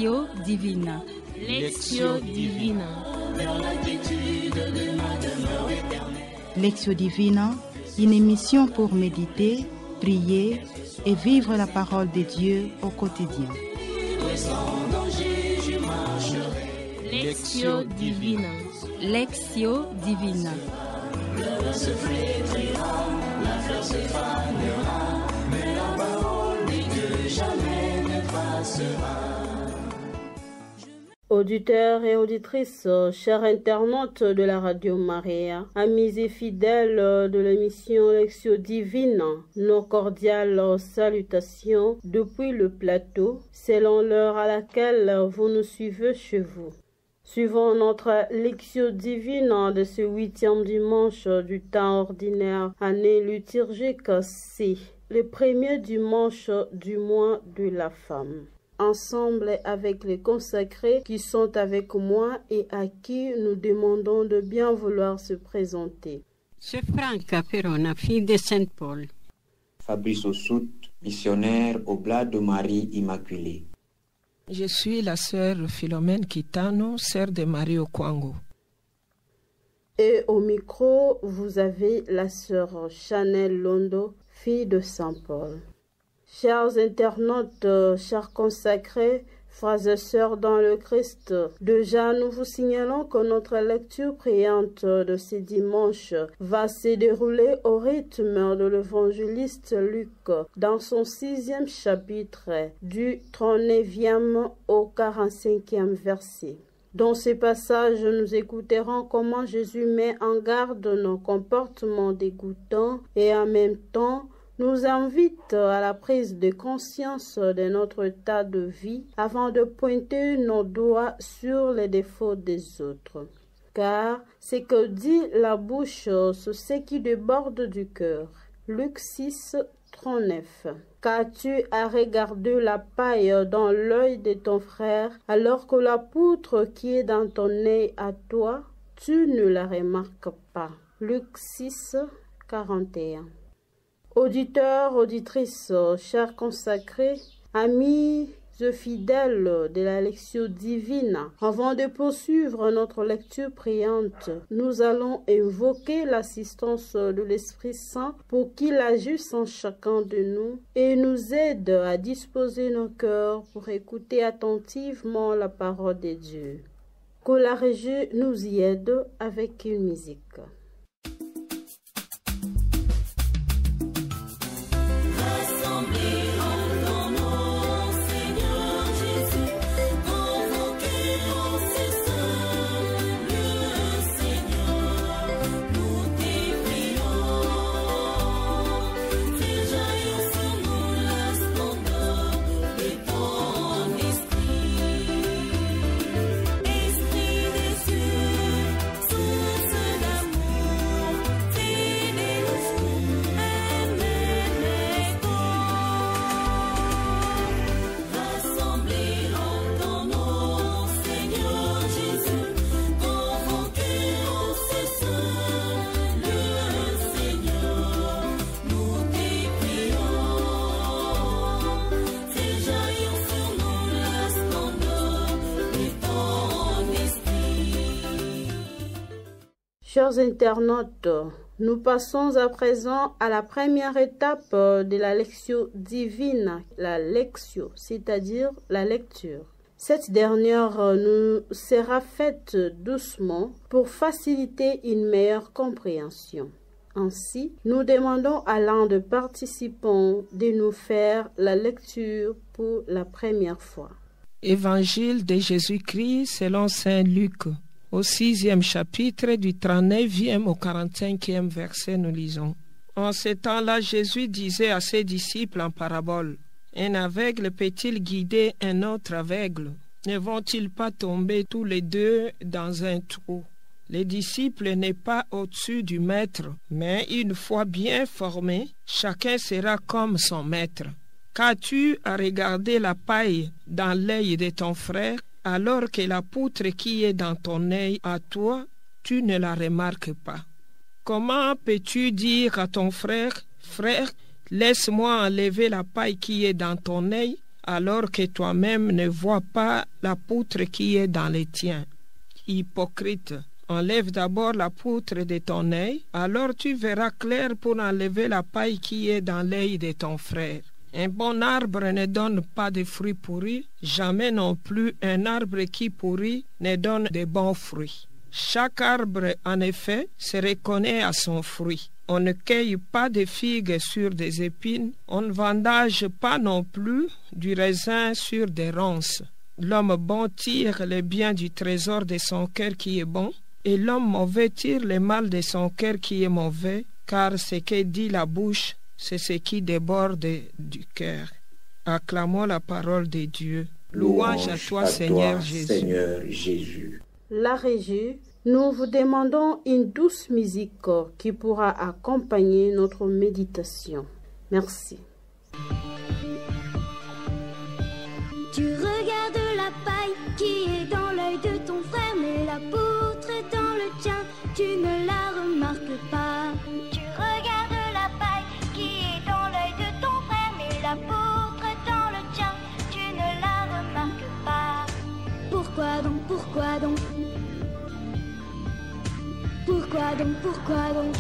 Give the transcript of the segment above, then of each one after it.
Lectio Divina. Lectio Divina. Lectio Divina, une émission pour méditer, prier et vivre la parole de Dieu au quotidien. Lectio Divina. Lectio Divina. Auditeurs et auditrices, chers internautes de la Radio Maria, amis et fidèles de l'émission Lectio Divina, nos cordiales salutations depuis le plateau, selon l'heure à laquelle vous nous suivez chez vous. Suivons notre Lectio Divina de ce 8e dimanche du temps ordinaire, année liturgique C, le premier dimanche du mois de la femme. Ensemble avec les consacrés qui sont avec moi et à qui nous demandons de bien vouloir se présenter. C'est Franca Perona, fille de Saint-Paul. Fabrice Ossout, missionnaire au Blas de Marie Immaculée. Je suis la sœur Philomène Kitano, sœur de Marie Okwango. Et au micro, vous avez la sœur Chanel Londo, fille de Saint-Paul. Chers internautes, chers consacrés, frères et sœurs dans le Christ, déjà nous vous signalons que notre lecture priante de ce dimanche va se dérouler au rythme de l'évangéliste Luc dans son 6e chapitre du 39e au 45e verset. Dans ce passage, nous écouterons comment Jésus met en garde nos comportements dégoûtants et en même temps nous invite à la prise de conscience de notre état de vie avant de pointer nos doigts sur les défauts des autres. Car ce que dit la bouche, c'est ce qui déborde du cœur. Luc 6, 39. Qu'as-tu à regarder la paille dans l'œil de ton frère, alors que la poutre qui est dans ton œil à toi, tu ne la remarques pas. Luc 6, 41. Auditeurs, auditrices, chers consacrés, amis et fidèles de la Lectio Divina, avant de poursuivre notre lecture priante, nous allons invoquer l'assistance de l'Esprit Saint pour qu'il agisse en chacun de nous et nous aide à disposer nos cœurs pour écouter attentivement la parole de Dieu. Que la régie nous y aide avec une musique. Chers internautes, nous passons à présent à la première étape de la Lectio Divina, la Lectio, c'est-à-dire la lecture. Cette dernière nous sera faite doucement pour faciliter une meilleure compréhension. Ainsi, nous demandons à l'un des participants de nous faire la lecture pour la première fois. Évangile de Jésus-Christ selon Saint Luc. Au 6e chapitre du 39e au 45e verset, nous lisons. En ce temps-là, Jésus disait à ses disciples en parabole, « Un aveugle peut-il guider un autre aveugle? Ne vont-ils pas tomber tous les deux dans un trou? Les disciples n'est pas au-dessus du maître, mais une fois bien formés, chacun sera comme son maître. Qu'as-tu à regarder la paille dans l'œil de ton frère, alors que la poutre qui est dans ton œil à toi, tu ne la remarques pas? Comment peux-tu dire à ton frère, « Frère, laisse-moi enlever la paille qui est dans ton œil » alors que toi-même ne vois pas la poutre qui est dans les tiens. Hypocrite, enlève d'abord la poutre de ton œil, alors tu verras clair pour enlever la paille qui est dans l'œil de ton frère. Un bon arbre ne donne pas de fruits pourris, jamais non plus un arbre qui pourrit ne donne de bons fruits. Chaque arbre, en effet, se reconnaît à son fruit. On ne cueille pas de figues sur des épines, on ne vendage pas non plus du raisin sur des ronces. L'homme bon tire le bien du trésor de son cœur qui est bon, et l'homme mauvais tire le mal de son cœur qui est mauvais, car ce que dit la bouche, c'est ce qui déborde du cœur. Acclamons la parole de Dieu. Louange à toi, Seigneur Jésus. La Régie, nous vous demandons une douce musique qui pourra accompagner notre méditation. Merci. Tu regardes la paille qui est dans l'œil de ton frère, mais la poutre est dans le tien, tu ne la remarques pas. Tu regardes la paille qui est dans l'œil de ton frère, mais la poutre est dans le tien, tu ne la remarques pas. Pourquoi donc, pourquoi donc? Pourquoi donc, pourquoi donc?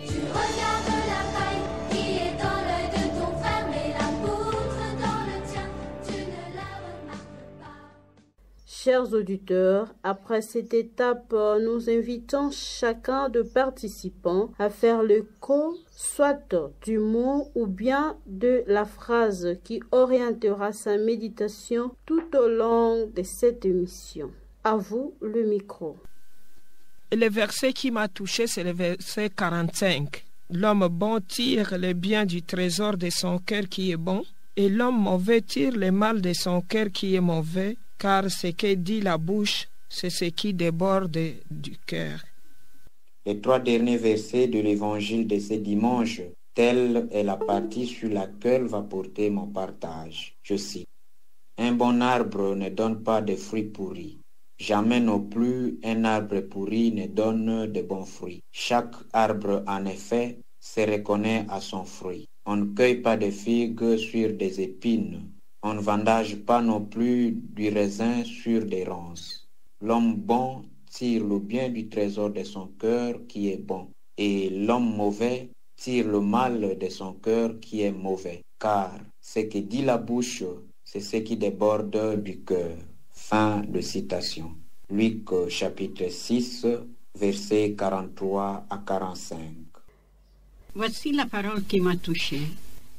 Tu regardes la paille qui est dans l'œil de ton frère, mais la poutre dans le tien, tu ne la remarques pas. Chers auditeurs, après cette étape, nous invitons chacun de participants à faire le l'écho soit du mot ou bien de la phrase qui orientera sa méditation tout au long de cette émission. À vous le micro. Le verset qui m'a touché, c'est le verset 45. L'homme bon tire le bien du trésor de son cœur qui est bon, et l'homme mauvais tire le mal de son cœur qui est mauvais, car ce que dit la bouche, c'est ce qui déborde du cœur. Les 3 derniers versets de l'évangile de ce dimanche, telle est la partie sur laquelle va porter mon partage. Je cite. Un bon arbre ne donne pas de fruits pourris. Jamais non plus un arbre pourri ne donne de bons fruits. Chaque arbre, en effet, se reconnaît à son fruit. On ne cueille pas de figues sur des épines. On ne vendage pas non plus du raisin sur des ronces. L'homme bon tire le bien du trésor de son cœur qui est bon, et l'homme mauvais tire le mal de son cœur qui est mauvais. Car ce que dit la bouche, c'est ce qui déborde du cœur. Fin de citation. Luc chapitre 6, versets 43 à 45. Voici la parole qui m'a touchée.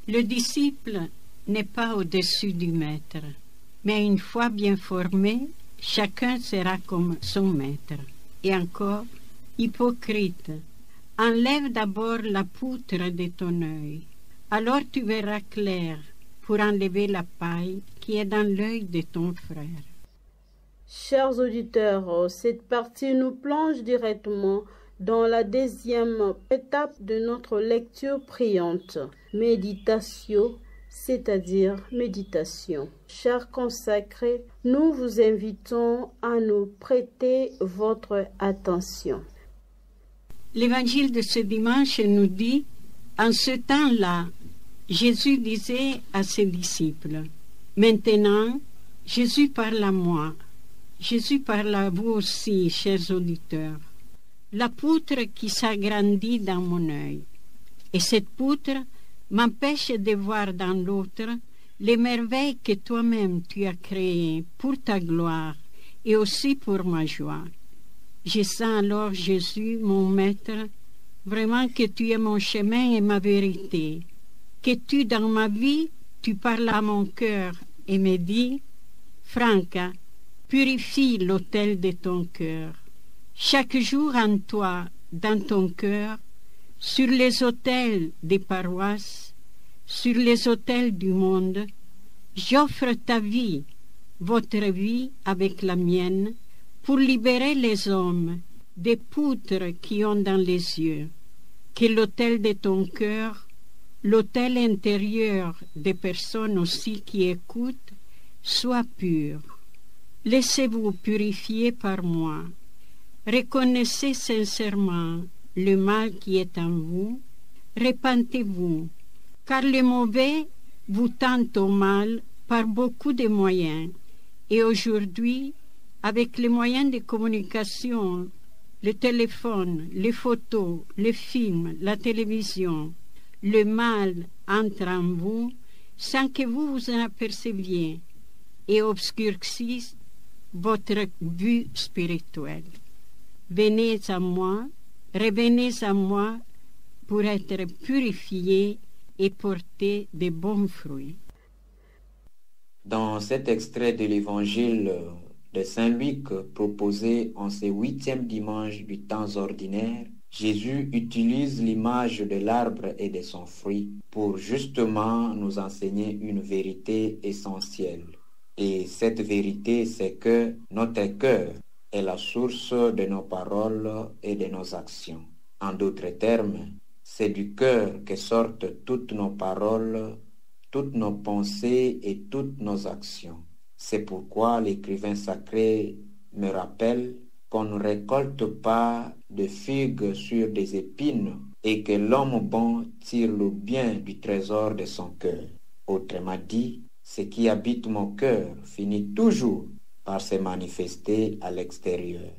Le disciple n'est pas au-dessus du maître, mais une fois bien formé, chacun sera comme son maître. Et encore, hypocrite, enlève d'abord la poutre de ton œil, alors tu verras clair pour enlever la paille qui est dans l'œil de ton frère. Chers auditeurs, cette partie nous plonge directement dans la deuxième étape de notre lecture priante, méditation, c'est-à-dire méditation. Chers consacrés, nous vous invitons à nous prêter votre attention. L'évangile de ce dimanche nous dit, en ce temps-là, Jésus disait à ses disciples, « Maintenant, Jésus parle à moi. Jésus parle à vous aussi, chers auditeurs. La poutre qui s'agrandit dans mon œil. Et cette poutre m'empêche de voir dans l'autre les merveilles que toi-même tu as créées pour ta gloire et aussi pour ma joie. Je sens alors, Jésus, mon maître, vraiment que tu es mon chemin et ma vérité, que tu, dans ma vie, tu parles à mon cœur et me dis, Franca, purifie l'autel de ton cœur. Chaque jour en toi, dans ton cœur, sur les autels des paroisses, sur les autels du monde, j'offre ta vie, votre vie avec la mienne, pour libérer les hommes des poutres qui ont dans les yeux. Que l'autel de ton cœur, l'autel intérieur des personnes aussi qui écoutent, soit pur. Laissez-vous purifier par moi. Reconnaissez sincèrement le mal qui est en vous. Repentez-vous, car le mauvais vous tente au mal par beaucoup de moyens. Et aujourd'hui, avec les moyens de communication, le téléphone, les photos, les films, la télévision, le mal entre en vous sans que vous vous en aperceviez et obscurcisse votre vue spirituelle. Venez à moi, revenez à moi pour être purifiés et porter de bons fruits. Dans cet extrait de l'évangile de Saint Luc proposé en ce 8e dimanche du temps ordinaire, Jésus utilise l'image de l'arbre et de son fruit pour justement nous enseigner une vérité essentielle. Et cette vérité, c'est que notre cœur est la source de nos paroles et de nos actions. En d'autres termes, c'est du cœur que sortent toutes nos paroles, toutes nos pensées et toutes nos actions. C'est pourquoi l'écrivain sacré me rappelle qu'on ne récolte pas de figues sur des épines et que l'homme bon tire le bien du trésor de son cœur. Autrement dit, ce qui habite mon cœur finit toujours par se manifester à l'extérieur.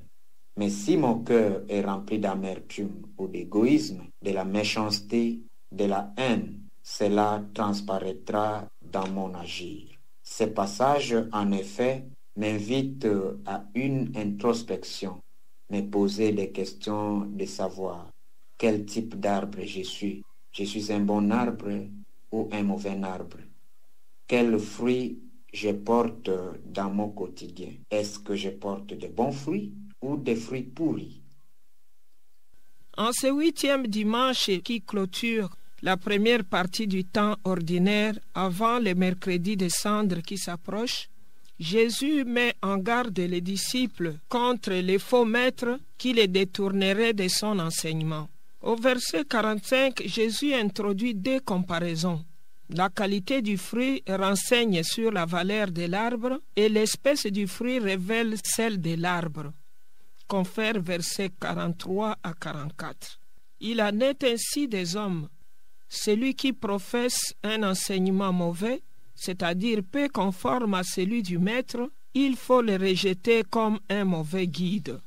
Mais si mon cœur est rempli d'amertume ou d'égoïsme, de la méchanceté, de la haine, cela transparaîtra dans mon agir. Ces passages, en effet, m'invitent à une introspection, me poser des questions de savoir quel type d'arbre je suis. Je suis un bon arbre ou un mauvais arbre? Quels fruits je porte dans mon quotidien? Est-ce que je porte de bons fruits ou des fruits pourris? En ce 8e dimanche qui clôture la première partie du temps ordinaire avant le mercredi des cendres qui s'approche, Jésus met en garde les disciples contre les faux maîtres qui les détourneraient de son enseignement. Au verset 45, Jésus introduit 2 comparaisons. La qualité du fruit renseigne sur la valeur de l'arbre et l'espèce du fruit révèle celle de l'arbre. Confère versets 43 à 44. Il en est ainsi des hommes. Celui qui professe un enseignement mauvais, c'est-à-dire peu conforme à celui du maître, il faut le rejeter comme un mauvais guide.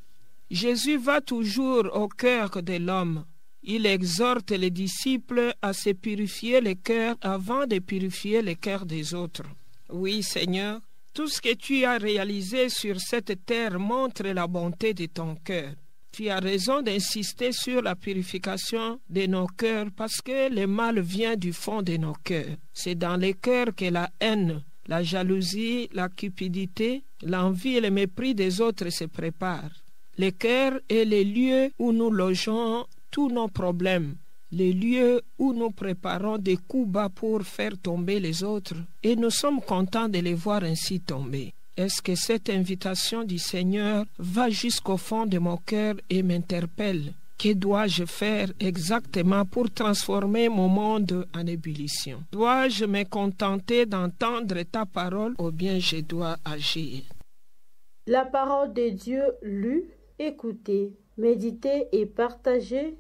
Jésus va toujours au cœur de l'homme. Il exhorte les disciples à se purifier le cœur avant de purifier le cœur des autres. Oui, Seigneur, tout ce que tu as réalisé sur cette terre montre la bonté de ton cœur. Tu as raison d'insister sur la purification de nos cœurs parce que le mal vient du fond de nos cœurs. C'est dans les cœurs que la haine, la jalousie, la cupidité, l'envie et le mépris des autres se préparent. Le cœur est le lieu où nous logeons tous nos problèmes, le lieu où nous préparons des coups bas pour faire tomber les autres et nous sommes contents de les voir ainsi tomber. Est-ce que cette invitation du Seigneur va jusqu'au fond de mon cœur et m'interpelle? Que dois-je faire exactement pour transformer mon monde en ébullition? Dois-je me contenter d'entendre ta parole ou bien je dois agir? La parole de Dieu lue, écoutée, méditée et partagée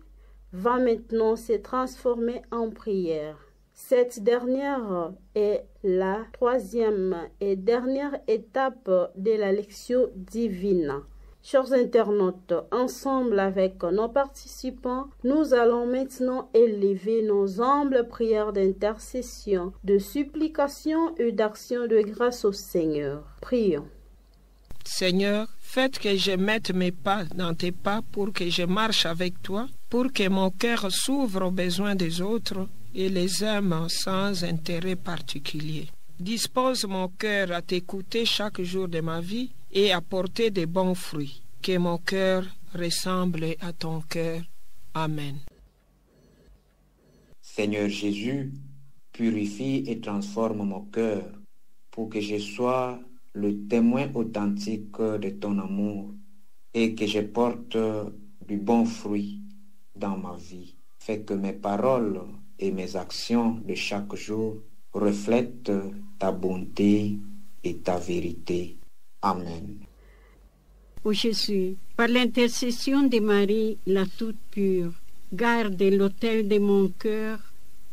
va maintenant se transformer en prière. Cette dernière est la 3e et dernière étape de la lectio divina. Chers internautes, ensemble avec nos participants, nous allons maintenant élever nos humbles prières d'intercession, de supplication et d'action de grâce au Seigneur. Prions. Seigneur, faites que je mette mes pas dans tes pas pour que je marche avec toi, pour que mon cœur s'ouvre aux besoins des autres et les aime sans intérêt particulier. Dispose mon cœur à t'écouter chaque jour de ma vie et à porter de bons fruits. Que mon cœur ressemble à ton cœur. Amen. Seigneur Jésus, purifie et transforme mon cœur pour que je sois le témoin authentique de ton amour et que je porte du bon fruit dans ma vie. Fais que mes paroles et mes actions de chaque jour reflètent ta bonté et ta vérité. Amen. Ô Jésus, par l'intercession de Marie, la toute pure, garde l'autel de mon cœur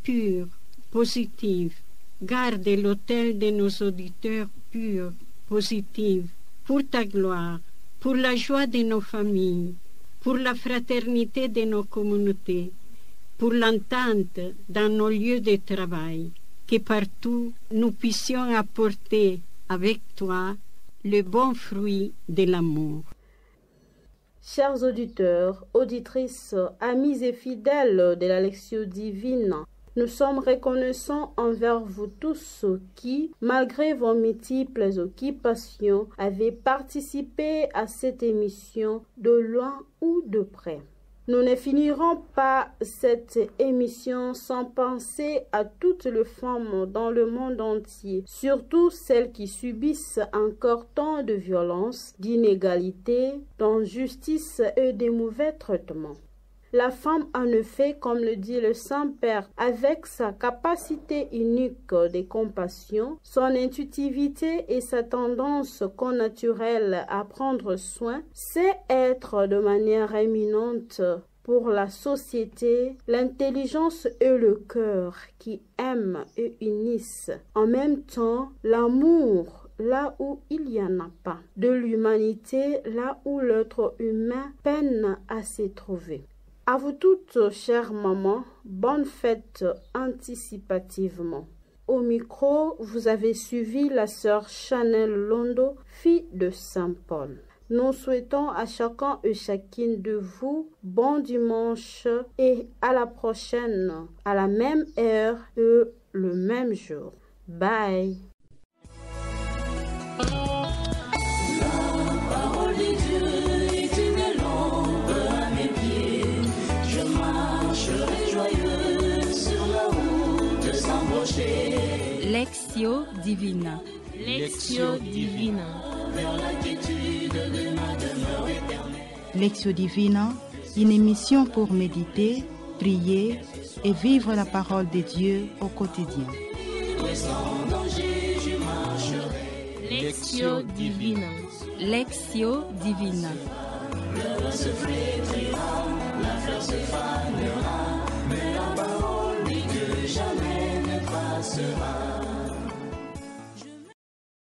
pur, positif, Garde l'autel de nos auditeurs purs, positifs, pour ta gloire, pour la joie de nos familles, pour la fraternité de nos communautés, pour l'entente dans nos lieux de travail, que partout nous puissions apporter avec toi le bon fruit de l'amour. Chers auditeurs, auditrices, amis et fidèles de la Lectio Divina, nous sommes reconnaissants envers vous tous qui, malgré vos multiples occupations, avez participé à cette émission de loin ou de près. Nous ne finirons pas cette émission sans penser à toutes les femmes dans le monde entier, surtout celles qui subissent encore tant de violence, d'inégalités, d'injustice et de mauvais traitements. La femme, en effet, comme le dit le Saint-Père, avec sa capacité unique de compassion, son intuitivité et sa tendance connaturelle à prendre soin, sait être de manière éminente pour la société l'intelligence et le cœur qui aiment et unissent. En même temps, l'amour là où il n'y en a pas, de l'humanité là où l'être humain peine à s'y trouver. À vous toutes, chères mamans, bonne fête anticipativement. Au micro, vous avez suivi la sœur Chanel Londo, fille de Saint Paul. Nous souhaitons à chacun et chacune de vous bon dimanche et à la prochaine, à la même heure et le même jour. Bye. Lectio Divina. Lectio Divina. Lectio Divina, une émission pour méditer, prier et vivre la parole de Dieu au quotidien. Lectio Divina. Lectio Divina. Le se flétrira, la fleur se fanera, mais la parole dit que jamais ne passera.